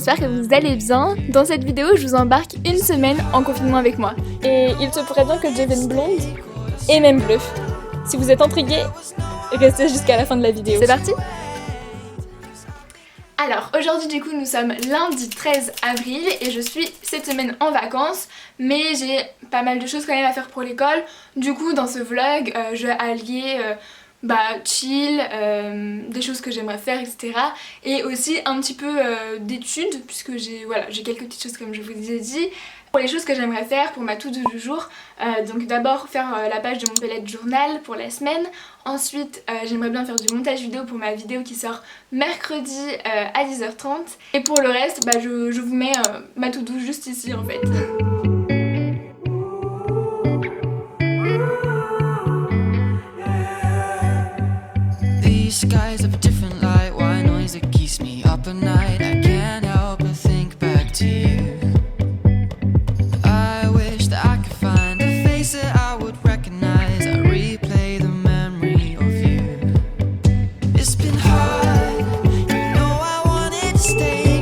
j'espère que vous allez bien. Dans cette vidéo, je vous embarque une semaine en confinement avec moi. Et il se pourrait bien que je devienne blonde et même bleue. Si vous êtes intrigués, restez jusqu'à la fin de la vidéo. C'est parti ? Alors aujourd'hui du coup nous sommes lundi 13 avril et je suis cette semaine en vacances, mais j'ai pas mal de choses quand même à faire pour l'école. Du coup dans ce vlog je vais allier chill, des choses que j'aimerais faire, etc. Et aussi un petit peu d'études, puisque j'ai quelques petites choses comme je vous ai dit. Pour les choses que j'aimerais faire pour ma to-do du jour, donc d'abord faire la page de mon bullet journal pour la semaine. Ensuite j'aimerais bien faire du montage vidéo pour ma vidéo qui sort mercredi à 10h30. Et pour le reste je vous mets ma to-do juste ici en fait. Skies of a different light, why noise that keeps me up at night. I can't help but think back to you. I wish that I could find a face that I would recognize. I replay the memory of you. It's been hard, you know I wanted to stay.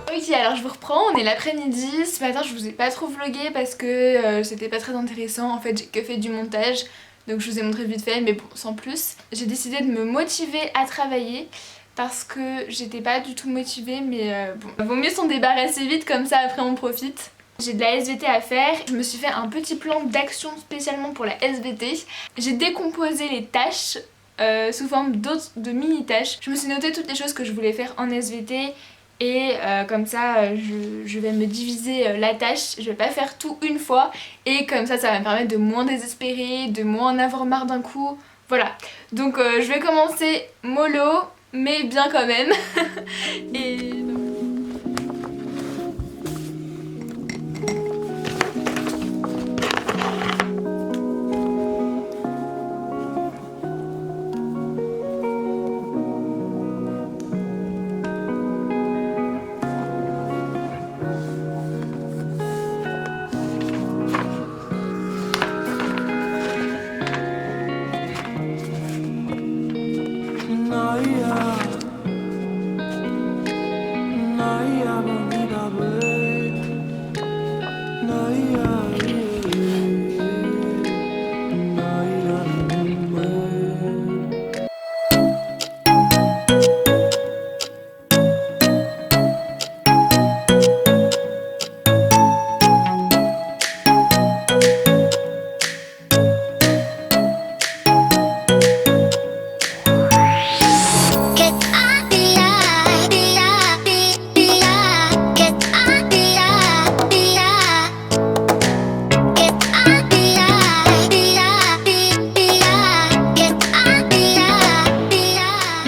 Ok, alors je vous reprends, on est l'après-midi. Ce matin je vous ai pas trop vlogué parce que c'était pas très intéressant. En fait j'ai que fait du montage. Donc je vous ai montré vite fait, mais bon, sans plus. J'ai décidé de me motiver à travailler parce que j'étais pas du tout motivée, mais vaut mieux s'en débarrasser vite, comme ça après on profite. J'ai de la SVT à faire, je me suis fait un petit plan d'action spécialement pour la SVT. J'ai décomposé les tâches sous forme de mini-tâches. Je me suis noté toutes les choses que je voulais faire en SVT. Et comme ça je vais me diviser la tâche, je vais pas faire tout une fois et comme ça va me permettre de moins désespérer, de moins en avoir marre d'un coup, voilà. Donc je vais commencer mollo mais bien quand même. Et...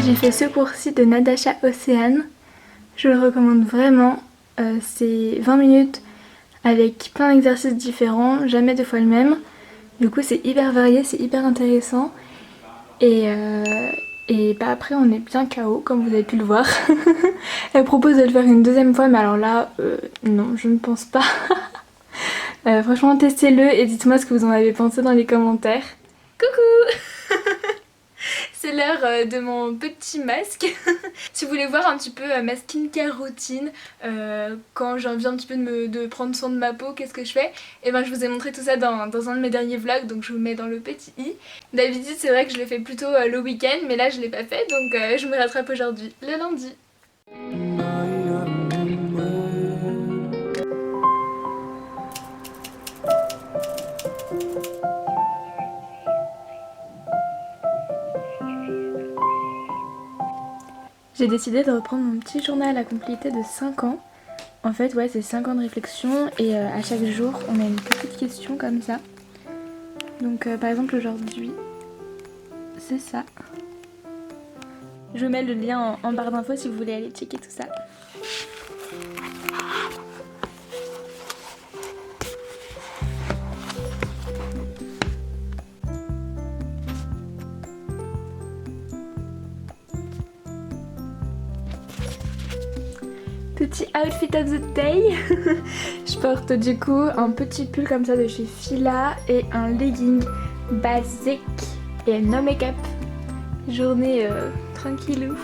J'ai fait ce cours-ci de Nadasha Océane, je le recommande vraiment, c'est 20 minutes avec plein d'exercices différents, jamais deux fois le même, du coup c'est hyper varié, c'est hyper intéressant et après on est bien KO comme vous avez pu le voir. Elle propose de le faire une deuxième fois mais alors là non je ne pense pas. Franchement testez-le et dites-moi ce que vous en avez pensé dans les commentaires. Coucou. C'est l'heure de mon petit masque. Si vous voulez voir un petit peu ma skincare routine, quand j'ai envie un petit peu de prendre soin de ma peau, qu'est-ce que je fais, et ben je vous ai montré tout ça dans un de mes derniers vlogs, donc je vous mets dans le petit i. D'habitude c'est vrai que je le fais plutôt le week-end, mais là je l'ai pas fait, donc je me rattrape aujourd'hui, le lundi. J'ai décidé de reprendre mon petit journal à compléter de 5 ans. En fait ouais c'est 5 ans de réflexion et à chaque jour on a une petite question comme ça. Donc par exemple aujourd'hui c'est ça. Je vous mets le lien en barre d'infos si vous voulez aller checker tout ça. Petit outfit of the day. Je porte du coup un petit pull comme ça de chez Fila et un legging basique et no make-up. Journée tranquillou.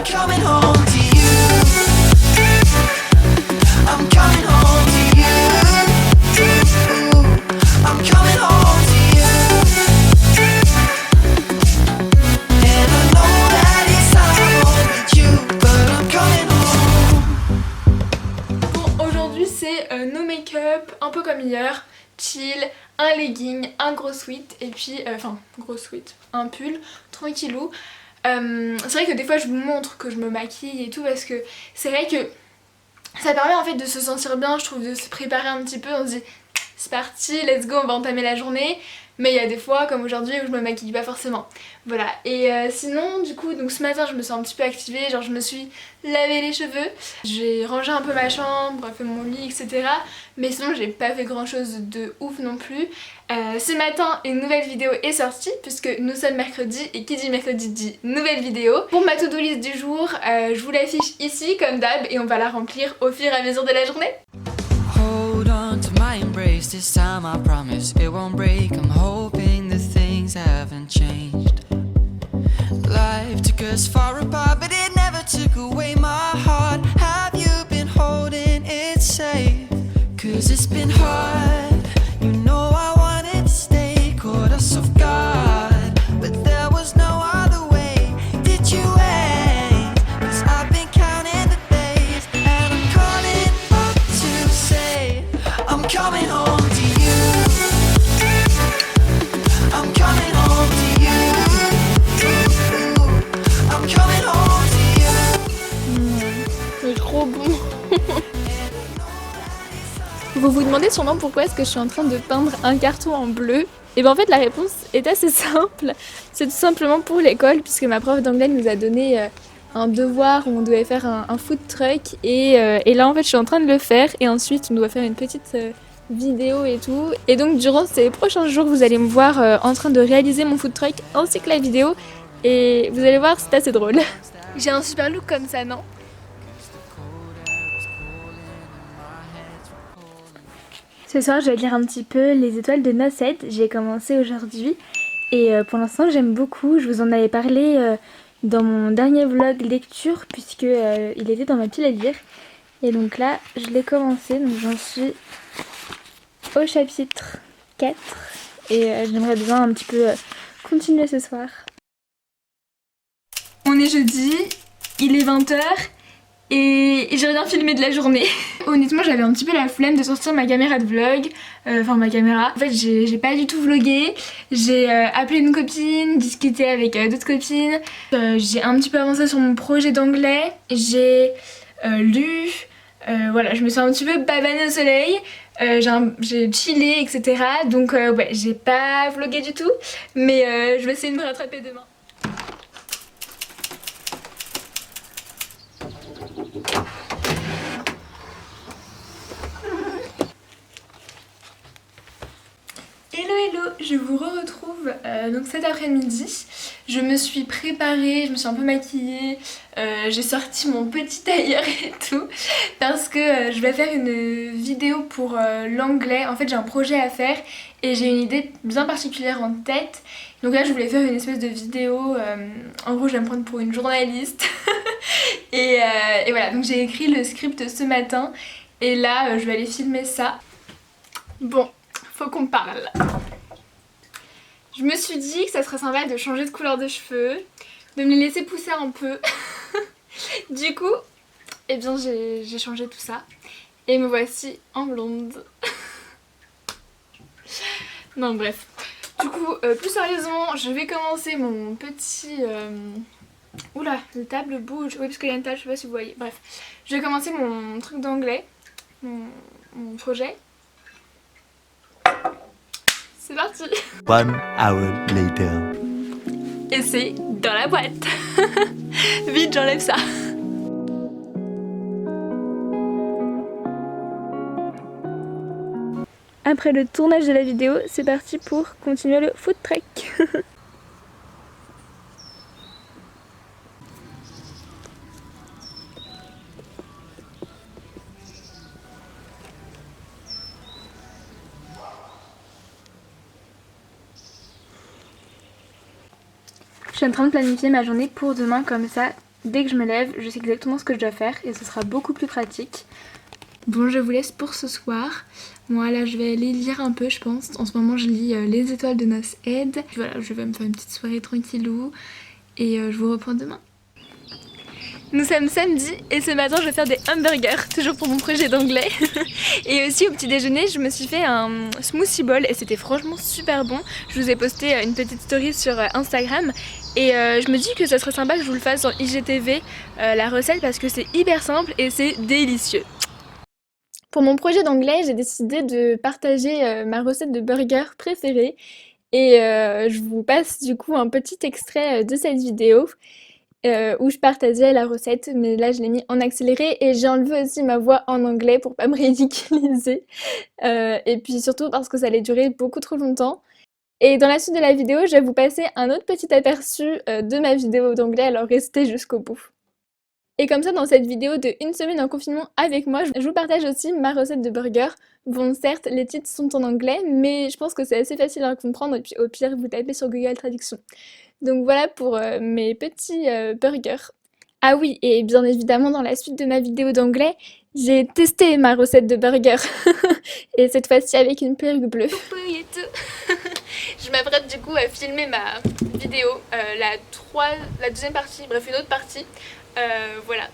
I'm coming home to you. I'm coming home to you. I'm coming home to you. And I know that it's hard with you, but I'm coming home. Bon, aujourd'hui c'est no make-up, un peu comme hier, chill, un legging, un gros sweat et puis, gros sweat, un pull, tranquillou. C'est vrai que des fois je vous montre que je me maquille et tout parce que c'est vrai que ça permet en fait de se sentir bien, je trouve, de se préparer un petit peu, on se dit c'est parti, let's go, on va entamer la journée. Mais il y a des fois comme aujourd'hui où je me maquille pas forcément. Voilà, et sinon du coup donc ce matin je me sens un petit peu activée, genre je me suis lavé les cheveux, j'ai rangé un peu ma chambre, fait mon lit etc. Mais sinon j'ai pas fait grand chose de ouf non plus. Ce matin une nouvelle vidéo est sortie puisque nous sommes mercredi et qui dit mercredi dit nouvelle vidéo. Pour ma to-do list du jour, je vous l'affiche ici comme d'hab et on va la remplir au fur et à mesure de la journée. Hold on to my embrace, this time I promise it won't break. I'm hoping that things haven't changed. Life took us far apart, but it never took away my heart. Have you been holding it safe? 'Cause it's been hard, you know I wanted to stay, caught us off guard, but there was no other way. Did you wait? 'Cause I've been counting the days, and I'm calling up to say I'm coming home to you. I'm coming home to you. I'm coming home to you. C'est trop bon. Vous vous demandez sûrement pourquoi est-ce que je suis en train de peindre un carton en bleu. Et bien en fait la réponse est assez simple. C'est tout simplement pour l'école puisque ma prof d'anglais nous a donné un devoir où on devait faire un food truck et là en fait je suis en train de le faire et ensuite on doit faire une petite vidéo et tout. Et donc durant ces prochains jours vous allez me voir en train de réaliser mon food truck ainsi que la vidéo et vous allez voir c'est assez drôle. J'ai un super look comme ça, non? Ce soir, je vais lire un petit peu Les Étoiles de Nocette. J'ai commencé aujourd'hui et pour l'instant, j'aime beaucoup. Je vous en avais parlé dans mon dernier vlog lecture puisque il était dans ma pile à lire. Et donc là, je l'ai commencé. Donc j'en suis au chapitre 4 et j'aimerais bien un petit peu continuer ce soir. On est jeudi, il est 20h. Et j'ai rien filmé de la journée. Honnêtement j'avais un petit peu la flemme de sortir ma caméra de vlog. Enfin ma caméra. En fait j'ai pas du tout vlogué. J'ai appelé une copine, discuté avec d'autres copines. J'ai un petit peu avancé sur mon projet d'anglais. J'ai lu. Voilà, je me suis un petit peu bavanée au soleil. J'ai chillé etc. Donc ouais j'ai pas vlogué du tout. Mais je vais essayer de me rattraper demain. Hello, je vous retrouve donc cet après-midi. Je me suis préparée, je me suis un peu maquillée, j'ai sorti mon petit tailleur et tout parce que je vais faire une vidéo pour l'anglais. En fait j'ai un projet à faire et j'ai une idée bien particulière en tête. Donc là je voulais faire une espèce de vidéo, en gros je vais me prendre pour une journaliste et voilà, donc j'ai écrit le script ce matin et là je vais aller filmer ça. Bon, faut qu'on parle. Je me suis dit que ça serait sympa de changer de couleur de cheveux, de me les laisser pousser un peu. Du coup, eh bien j'ai changé tout ça et me voici en blonde. Non bref. Du coup, plus sérieusement, je vais commencer mon petit... Oula, la table bouge. Oui, parce qu'il y a une table, je sais pas si vous voyez. Bref, je vais commencer mon truc d'anglais, mon projet. C'est parti. 1 hour later. Et c'est dans la boîte. Vite, j'enlève ça. Après le tournage de la vidéo, c'est parti pour continuer le food trek. Je suis en train de planifier ma journée pour demain, comme ça dès que je me lève, je sais exactement ce que je dois faire et ce sera beaucoup plus pratique. Bon, je vous laisse pour ce soir. Moi là je vais aller lire un peu je pense. En ce moment je lis Les étoiles de Nos Aide. Voilà, je vais me faire une petite soirée tranquillou et je vous reprends demain. Nous sommes samedi et ce matin je vais faire des hamburgers, toujours pour mon projet d'anglais. Et aussi au petit déjeuner je me suis fait un smoothie bowl et c'était franchement super bon. Je vous ai posté une petite story sur Instagram et je me dis que ça serait sympa que je vous le fasse en IGTV la recette parce que c'est hyper simple et c'est délicieux. Pour mon projet d'anglais, j'ai décidé de partager ma recette de burger préférée et je vous passe du coup un petit extrait de cette vidéo où je partageais la recette, mais là je l'ai mis en accéléré et j'ai enlevé aussi ma voix en anglais pour pas me ridiculiser et puis surtout parce que ça allait durer beaucoup trop longtemps. Et dans la suite de la vidéo, je vais vous passer un autre petit aperçu de ma vidéo d'anglais, alors restez jusqu'au bout. Et comme ça, dans cette vidéo de 1 semaine en confinement avec moi, je vous partage aussi ma recette de burger. Bon, certes, les titres sont en anglais, mais je pense que c'est assez facile à comprendre et puis au pire, vous tapez sur Google Traduction. Donc voilà pour mes petits burgers. Ah oui, et bien évidemment, dans la suite de ma vidéo d'anglais, j'ai testé ma recette de burger. Et cette fois-ci avec une perruque bleue. Je m'apprête du coup à filmer ma vidéo, la deuxième partie, bref une autre partie. Voilà,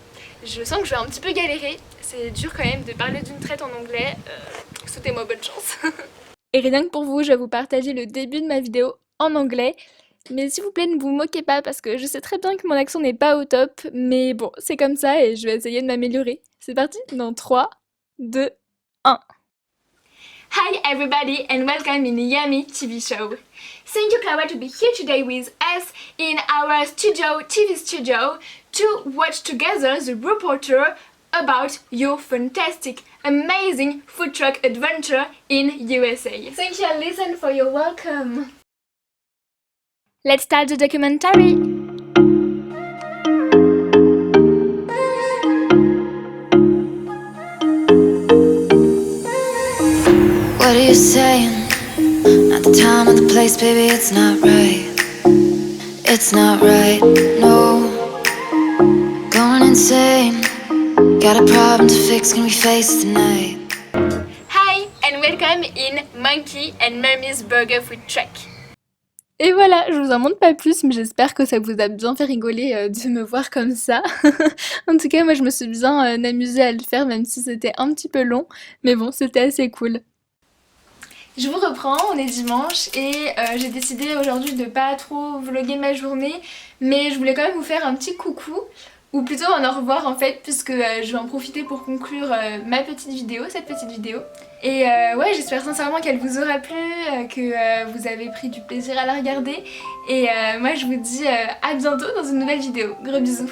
je sens que je vais un petit peu galérer, c'est dur quand même de parler d'une traite en anglais, souhaitez-moi bonne chance. Et rien que pour vous, je vais vous partager le début de ma vidéo en anglais, mais s'il vous plaît ne vous moquez pas parce que je sais très bien que mon accent n'est pas au top, mais bon, c'est comme ça et je vais essayer de m'améliorer. C'est parti dans 3, 2, 1. Hi everybody and welcome in the Yummy TV show. Thank you Clara to be here today with us in our TV studio, to watch together the reporter about your fantastic, amazing food truck adventure in USA. Thank you and listen for your welcome. Let's start the documentary. What are you saying? Not the time, not the place, baby, it's not right. It's not right, no. Going insane. Got a problem to fix, can we face tonight? Hi and welcome in Monkey and Mummy's Burger Food Truck. Et voilà, je vous en montre pas plus, mais j'espère que ça vous a bien fait rigoler de me voir comme ça. En tout cas, moi je me suis bien amusée à le faire, même si c'était un petit peu long, mais bon, c'était assez cool. Je vous reprends, on est dimanche et j'ai décidé aujourd'hui de pas trop vlogger ma journée, mais je voulais quand même vous faire un petit coucou, ou plutôt un au revoir en fait, puisque je vais en profiter pour conclure ma petite vidéo, cette petite vidéo. Et ouais, j'espère sincèrement qu'elle vous aura plu, que vous avez pris du plaisir à la regarder, et moi je vous dis à bientôt dans une nouvelle vidéo. Gros bisous.